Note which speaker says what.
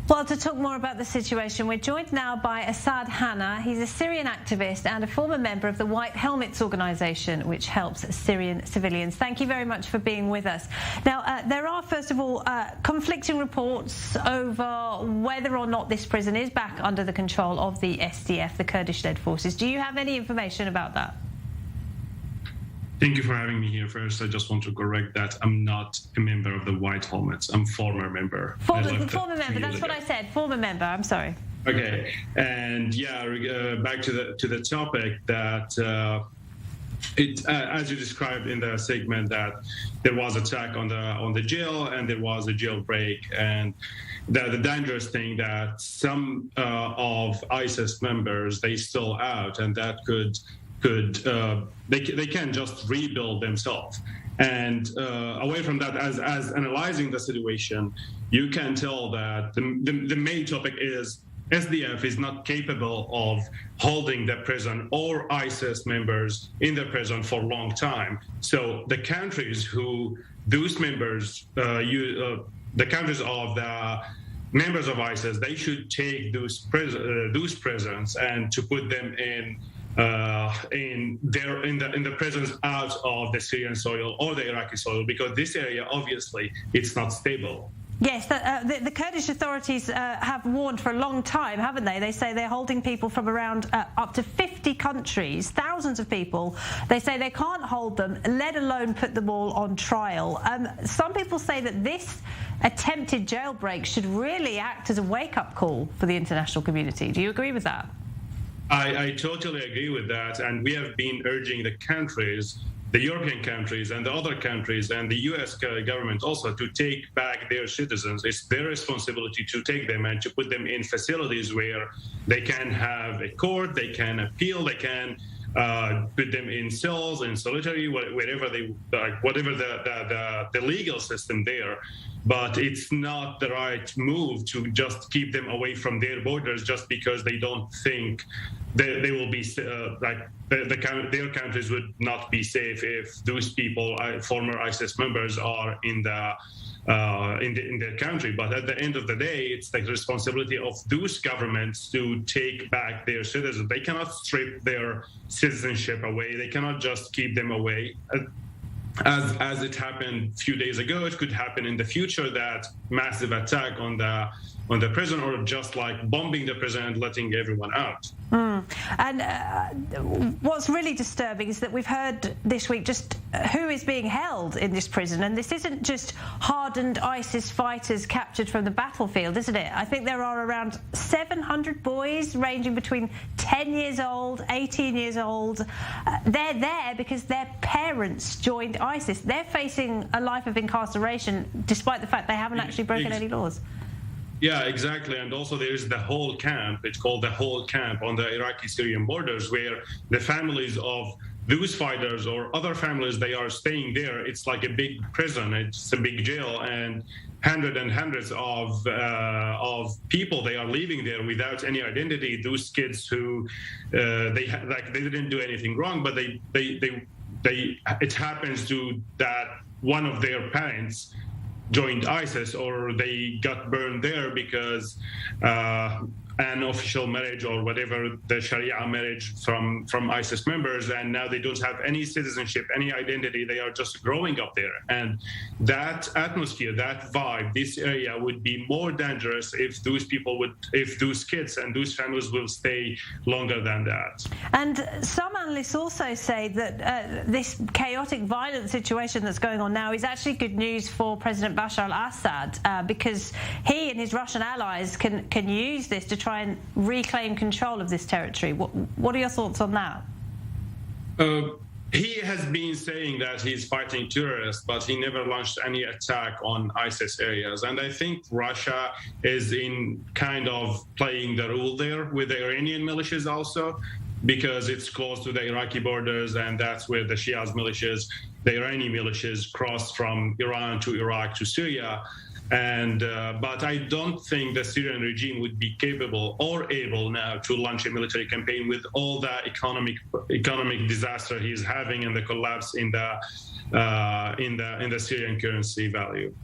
Speaker 1: Well, to talk more about the situation, we're joined now by Asaad Hanna. He's a Syrian activist and a former member of the White Helmets organisation, which helps Syrian civilians. Thank you very much for being with us. Now, there are, first of all, conflicting reports over whether or not this prison is back under the control of the SDF, the Kurdish-led forces. Do you have any information about that?
Speaker 2: Thank you for having me here. First, I just want to correct that I'm not a member of the White Helmets. I'm former member.
Speaker 1: Former member. That's what I said. Former member. I'm sorry.
Speaker 2: Okay. And yeah, back to the topic that as you described in the segment, that there was attack on the jail and there was a jailbreak, and the dangerous thing that some of ISIS members, they still out, and that they can just rebuild themselves. And away from that, as analyzing the situation, you can tell that the main topic is SDF is not capable of holding the prison or ISIS members in the prison for a long time. So the countries who those members, the countries of the members of ISIS, they should take those prisons and to put them in the prisons out of the Syrian soil or the Iraqi soil, because this area obviously it's not stable.
Speaker 1: Yes, the Kurdish authorities have warned for a long time, haven't they? They say they're holding people from around up to 50 countries, thousands of people. They say they can't hold them, let alone put them all on trial. Some people say that this attempted jailbreak should really act as a wake-up call for the international community. Do you agree with that?
Speaker 2: I totally agree with that, and we have been urging the countries, the European countries and the other countries and the US government also, to take back their citizens. It's their responsibility to take them and to put them in facilities where they can have a court, they can appeal, they can put them in cells, in solitary, wherever they like, whatever the legal system there. But it's not the right move to just keep them away from their borders just because they don't think they will be their countries would not be safe if those people, former ISIS members, are in their country. But at the end of the day, it's the responsibility of those governments to take back their citizens. They cannot strip their citizenship away. They cannot just keep them away. As it happened a few days ago, it could happen in the future, that massive attack on the prison, or just like bombing the prison and letting everyone out.
Speaker 1: And what's really disturbing is that we've heard this week just who is being held in this prison, and this isn't just hardened ISIS fighters captured from the battlefield, isn't it? I think there are around 700 boys ranging between 10 years old, 18 years old. They're there because their parents joined ISIS. They're facing a life of incarceration despite the fact they haven't actually broken any laws.
Speaker 2: Yeah, exactly. And also there is the whole camp. It's called the whole camp on the Iraqi-Syrian borders, where the families of those fighters or other families, they are staying there. It's like a big prison. It's a big jail, and hundreds of people, they are living there without any identity. Those kids who they didn't do anything wrong, but it happens to that one of their parents joined ISIS, or they got burned there because an official marriage or whatever, the Sharia marriage from ISIS members, and now they don't have any citizenship, any identity. They are just growing up there. And that atmosphere, that vibe, this area would be more dangerous if those kids and those families will stay longer than that.
Speaker 1: And some analysts also say that this chaotic, violent situation that's going on now is actually good news for President Bashar al-Assad, because he and his Russian allies can use this to try and reclaim control of this territory. What are your thoughts on that?
Speaker 2: He has been saying that he's fighting terrorists, but he never launched any attack on ISIS areas. And I think Russia is in kind of playing the role there with the Iranian militias also, because it's close to the Iraqi borders, and that's where the Shia militias, the Iranian militias, cross from Iran to Iraq to Syria. And but I don't think the Syrian regime would be capable or able now to launch a military campaign with all the economic disaster he's having and the collapse in the Syrian currency value.